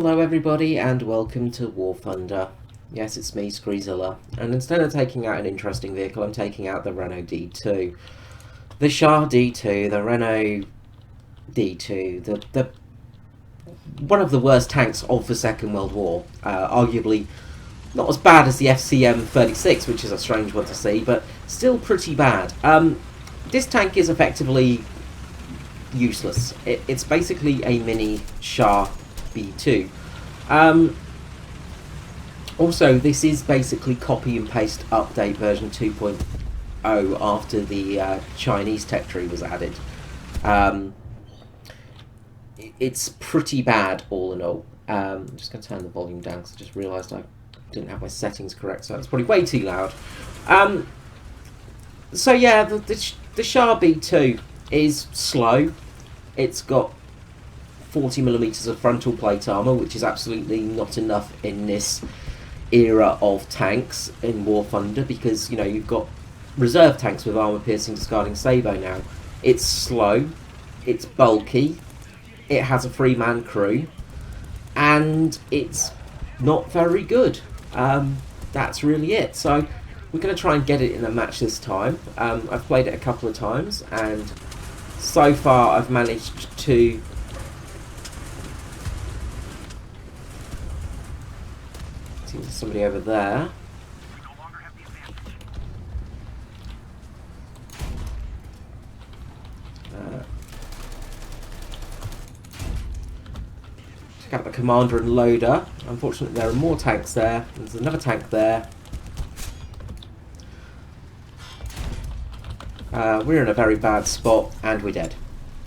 Hello everybody and welcome to War Thunder. Yes, it's me, Screezilla, and instead of taking out an interesting vehicle, I'm taking out the Renault D2. The Shah D2, the Renault D2, the one of the worst tanks of the Second World War. Arguably not as bad as the FCM-36, which is a strange one to see, but still pretty bad. This tank is effectively useless. It's basically a mini Shah B2. Also, this is basically copy and paste update version 2.0 after the Chinese tech tree was added. It's pretty bad all in all. I'm just going to turn the volume down because I just realised I didn't have my settings correct, so it's probably way too loud. So yeah, the Shah B2 is slow. It's got 40mm of frontal plate armour, which is absolutely not enough in this era of tanks in War Thunder, because, you know, you've got reserve tanks with armour-piercing discarding sabot now. It's slow, it's bulky, it has a 3-man crew, and it's not very good. That's really it. So we're going to try and get it in a match this time. I've played it a couple of times, and so far I've managed to see there's somebody over there. Check out the commander and loader. Unfortunately, there are more tanks there. There's another tank there. We're in a very bad spot, and we're dead.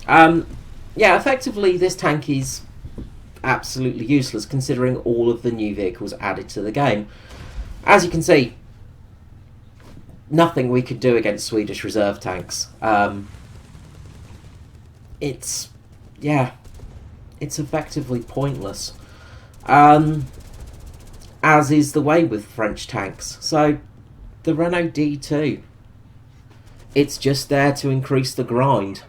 Yeah, effectively, this tank is absolutely useless, considering all of the new vehicles added to the game. As you can see, nothing we could do against Swedish reserve tanks. It's effectively pointless. As is the way with French tanks. So, the Renault D2. It's just there to increase the grind.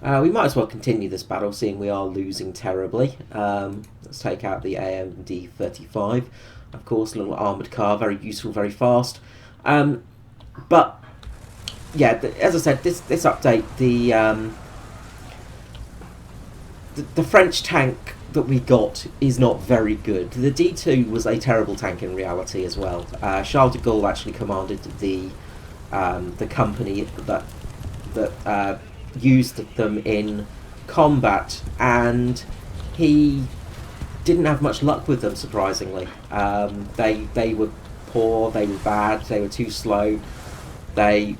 We might as well continue this battle, seeing we are losing terribly. Let's take out the ANZCAR. Of course, a little armoured car, very useful, very fast. But, yeah, as I said, this update, the French tank that we got is not very good. The D2 was a terrible tank in reality as well. Charles de Gaulle actually commanded the company that used them in combat, and he didn't have much luck with them, surprisingly. They were poor, they were bad, they were too slow, and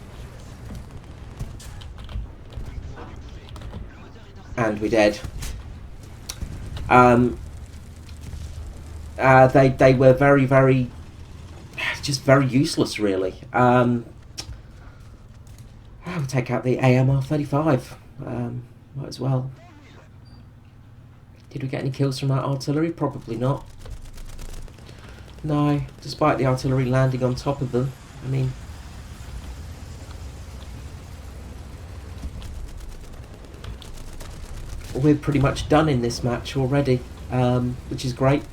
we're dead. They were very just very useless, really. I'll take out the AMR-35. Might as well. Did we get any kills from that artillery? Probably not. No, despite the artillery landing on top of them. I mean, we're pretty much done in this match already, which is great.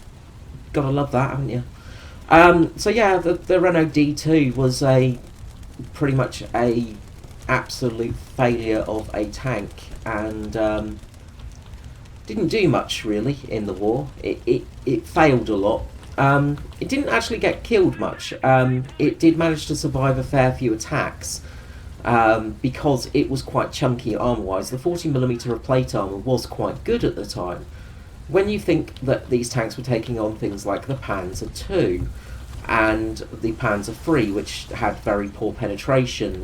Gotta love that, haven't you? So yeah, the Renault D2 was pretty much a absolute failure of a tank, and didn't do much really in the war. It failed a lot. It didn't actually get killed much. It did manage to survive a fair few attacks, because it was quite chunky armour-wise. The 40mm of plate armour was quite good at the time. When you think that these tanks were taking on things like the Panzer II and the Panzer III, which had very poor penetration,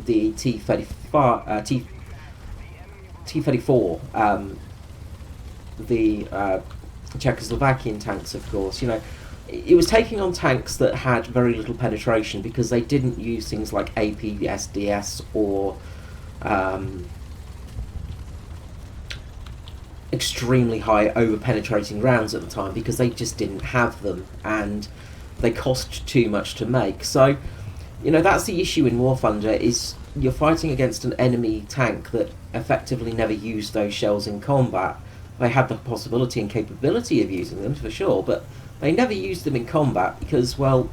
the T-34, the Czechoslovakian tanks, of course, you know, it was taking on tanks that had very little penetration because they didn't use things like APSDS or extremely high over-penetrating rounds at the time, because they just didn't have them and they cost too much to make. So, you know, that's the issue in War Thunder, is you're fighting against an enemy tank that effectively never used those shells in combat, they had the possibility and capability of using them for sure, but they never used them in combat because, well,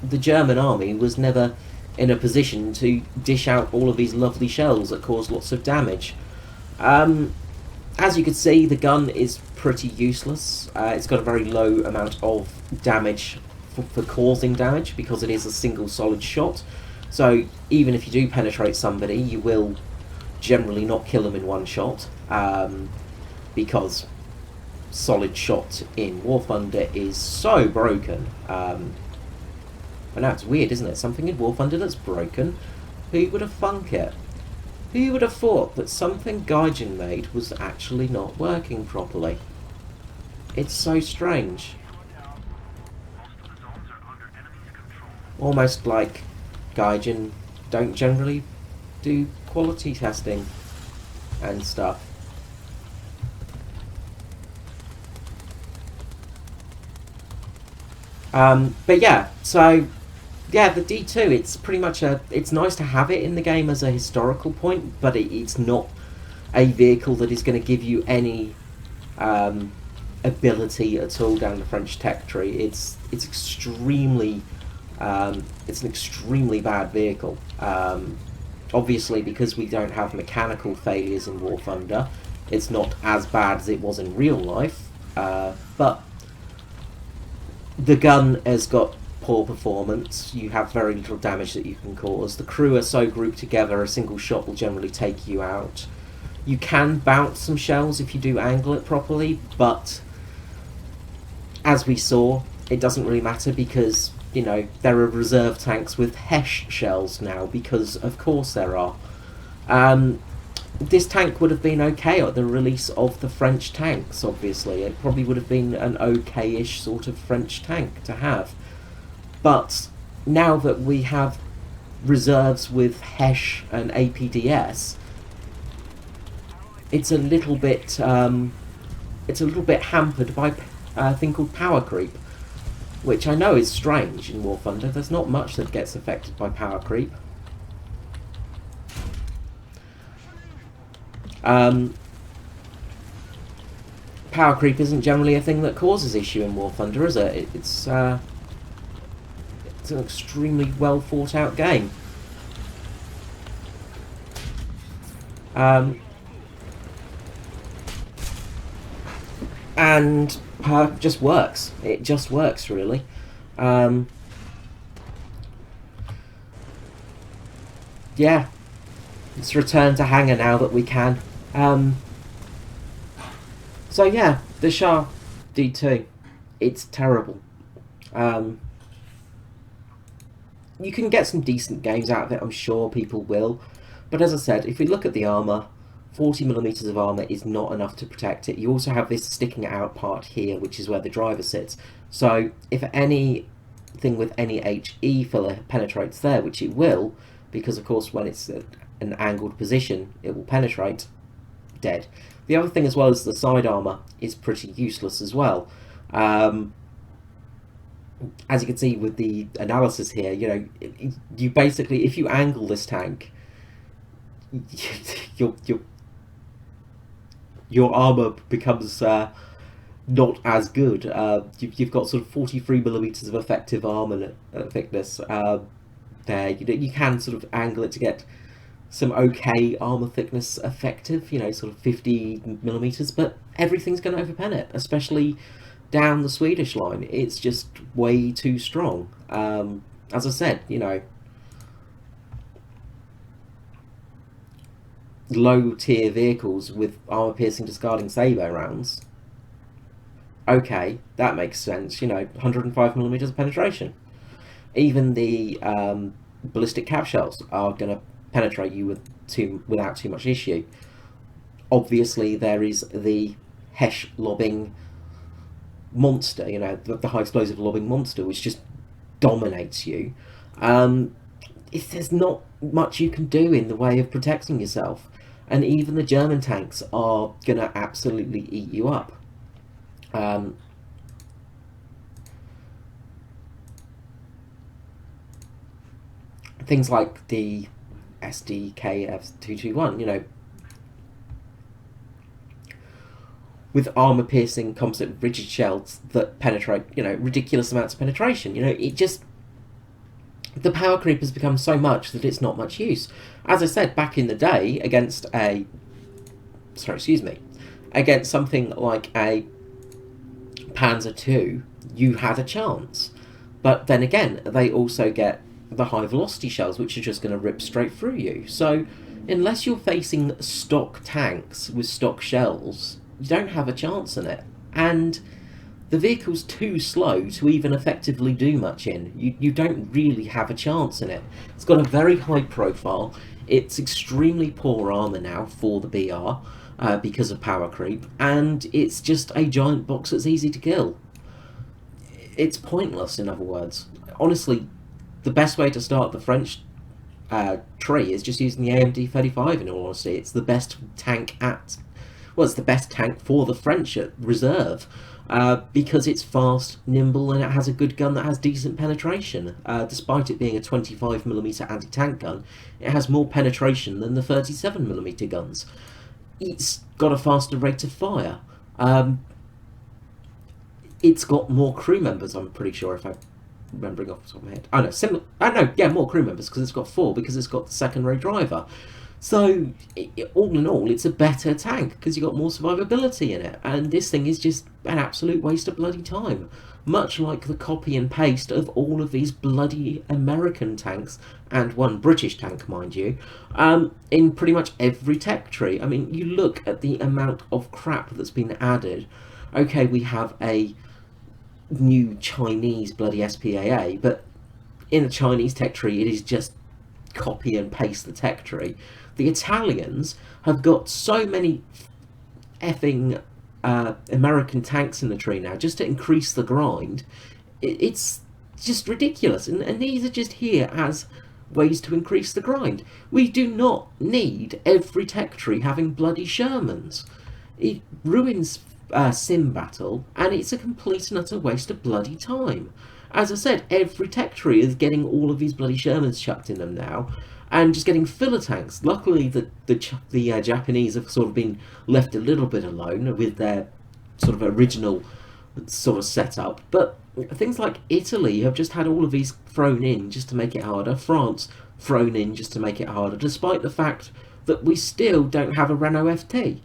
the German army was never in a position to dish out all of these lovely shells that cause lots of damage. As you can see, the gun is pretty useless. It's got a very low amount of damage for causing damage because it is a single solid shot. So even if you do penetrate somebody, you will generally not kill them in one shot, because solid shot in War Thunder is so broken. And that's weird, isn't it? Something in War Thunder that's broken. Who would have thunk it? Who would have thought that something Gaijin made was actually not working properly? It's so strange. Almost like Gaijin don't generally do quality testing and stuff. But yeah, so yeah, the D2, it's pretty much it's nice to have it in the game as a historical point, but it's not a vehicle that is going to give you any ability at all down the French tech tree. It's extremely, it's an extremely bad vehicle. Obviously, because we don't have mechanical failures in War Thunder, it's not as bad as it was in real life, but the gun has got poor performance. You have very little damage that you can cause. The crew are so grouped together, a single shot will generally take you out. You can bounce some shells if you do angle it properly, but as we saw, it doesn't really matter because, you know, there are reserve tanks with Hesh shells now, because of course there are. This tank would have been okay at the release of the French tanks, obviously. It probably would have been an okay-ish sort of French tank to have. But now that we have reserves with Hesh and APDS, it's a little bit hampered by a thing called power creep, which I know is strange in War Thunder. There's not much that gets affected by power creep. Power creep isn't generally a thing that causes issue in War Thunder, is it? It's an extremely well thought out game. And just works. It just works, really. Yeah, let's return to Hangar now that we can. So yeah, the Shah D2, it's terrible. You can get some decent games out of it, I'm sure people will. But as I said, if we look at the armour, 40mm of armour is not enough to protect it. You also have this sticking out part here, which is where the driver sits. So if anything with any HE filler penetrates there, which it will, because of course when it's an angled position, it will penetrate, dead. The other thing as well is the side armour is pretty useless as well. As you can see with the analysis here, you know, you basically, if you angle this tank, your armour becomes not as good. You've got sort of 43mm of effective armour thickness there. You can sort of angle it to get some okay armour thickness effective, you know, sort of 50mm, but everything's going to overpen it, especially down the Swedish line. It's just way too strong. As I said, you know, low tier vehicles with armor piercing discarding saber rounds, okay, that makes sense, you know, 105mm of penetration. Even the ballistic cap shells are going to penetrate you without too much issue. Obviously there is the Hesh lobbing monster, you know, the high explosive lobbing monster, which just dominates you. There's not much you can do in the way of protecting yourself, and even the German tanks are gonna absolutely eat you up. Things like the SDKF221, you know, with armor-piercing composite rigid shells that penetrate, ridiculous amounts of penetration. It just, the power creep has become so much that it's not much use. As I said, back in the day, against something like a Panzer II, you had a chance. But then again, they also get the high velocity shells, which are just going to rip straight through you. So unless you're facing stock tanks with stock shells, you don't have a chance in it. And the vehicle's too slow to even effectively do much in. You don't really have a chance in it. It's got a very high profile. It's extremely poor armour now for the BR because of power creep, and it's just a giant box that's easy to kill. It's pointless, in other words. Honestly, the best way to start the French tree is just using the AMD 35, in all honesty. It's the best tank it's the best tank for the French at reserve, because it's fast, nimble, and it has a good gun that has decent penetration. Despite it being a 25mm anti-tank gun, it has more penetration than the 37mm guns. It's got a faster rate of fire. It's got more crew members, I'm pretty sure, if I'm remembering off the top of my head. More crew members, because it's got 4, because it's got the secondary driver. So, all in all, it's a better tank, because you've got more survivability in it, and this thing is just an absolute waste of bloody time. Much like the copy and paste of all of these bloody American tanks, and one British tank, mind you, in pretty much every tech tree. I mean, you look at the amount of crap that's been added. Okay, we have a new Chinese bloody SPAA, but in a Chinese tech tree, it is just copy and paste the tech tree. The Italians have got so many effing American tanks in the tree now, just to increase the grind. It's just ridiculous, and these are just here as ways to increase the grind. We do not need every tech tree having bloody Shermans. It ruins sim battle, and it's a complete and utter waste of bloody time. As I said, every tech tree is getting all of these bloody Shermans chucked in them now, and just getting filler tanks. Luckily, the Japanese have sort of been left a little bit alone with their sort of original sort of setup, but things like Italy have just had all of these thrown in just to make it harder. France thrown in just to make it harder, despite the fact that we still don't have a Renault FT.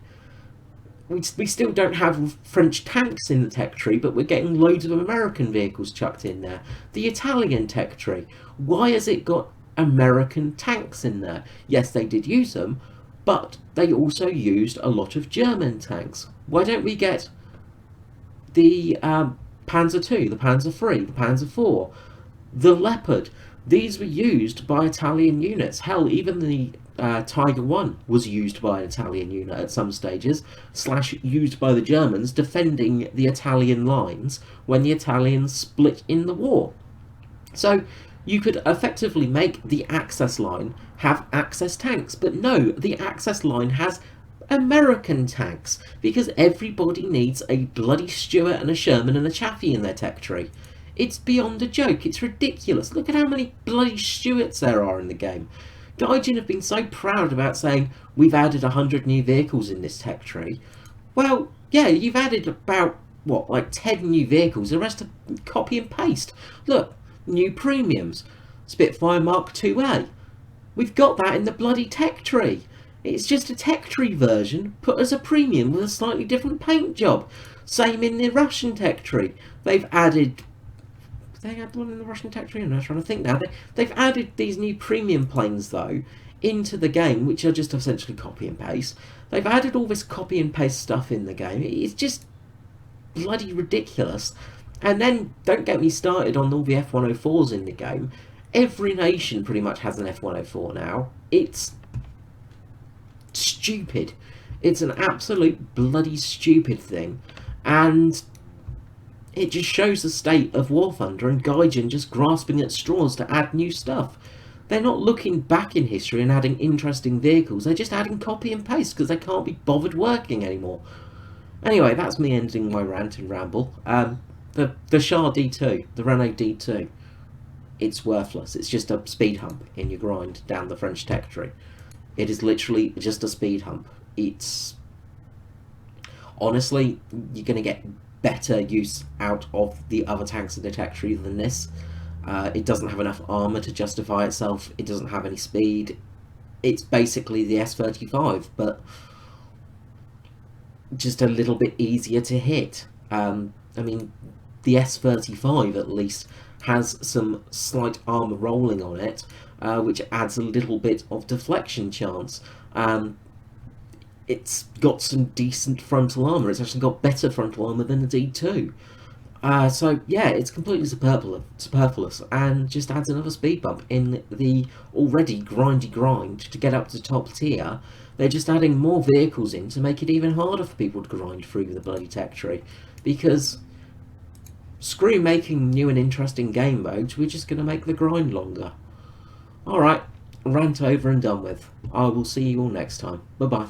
We still don't have French tanks in the tech tree, but we're getting loads of American vehicles chucked in there. The Italian tech tree, why has it got American tanks in there? Yes, they did use them, but they also used a lot of German tanks. Why don't we get the Panzer II, the Panzer III, the Panzer IV, the Leopard? These were used by Italian units. Hell, even the Tiger 1 was used by an Italian unit at some stages, / used by the Germans defending the Italian lines when the Italians split in the war. So you could effectively make the Axis line have Axis tanks, but no, the Axis line has American tanks, because everybody needs a bloody Stuart and a Sherman and a Chaffee in their tech tree. It's beyond a joke. It's ridiculous. Look at how many bloody Stuarts there are in the game. Gaijin have been so proud about saying, we've added 100 new vehicles in this tech tree. Well, yeah, you've added about, 10 new vehicles. The rest are copy and paste. Look, new premiums. Spitfire Mark IIA. We've got that in the bloody tech tree. It's just a tech tree version put as a premium with a slightly different paint job. Same in the Russian tech tree. They've added... They had one in the Russian tech tree? I'm not trying to think now. They've added these new premium planes, though, into the game, which are just essentially copy and paste. They've added all this copy and paste stuff in the game. It's just bloody ridiculous. And then, don't get me started on all the F-104s in the game. Every nation pretty much has an F-104 now. It's stupid. It's an absolute bloody stupid thing. And it just shows the state of War Thunder and Gaijin just grasping at straws to add new stuff. They're not looking back in history and adding interesting vehicles, they're just adding copy and paste because they can't be bothered working anymore. Anyway, that's me ending my rant and ramble. The Shah D2, the Renault D2, it's worthless. It's just a speed hump in your grind down the French tech tree. It is literally just a speed hump. It's honestly, you're going to get better use out of the other tanks in the tech tree than this. It doesn't have enough armour to justify itself, it doesn't have any speed. It's basically the S35, but just a little bit easier to hit. I mean, the S35 at least has some slight armour rolling on it, which adds a little bit of deflection chance. It's got some decent frontal armour. It's actually got better frontal armour than the D2. So yeah, it's completely superfluous and just adds another speed bump in the already grindy grind to get up to top tier. They're just adding more vehicles in to make it even harder for people to grind through the bloody tech tree, because screw making new and interesting game modes, we're just going to make the grind longer. Alright, rant over and done with. I will see you all next time. Bye bye.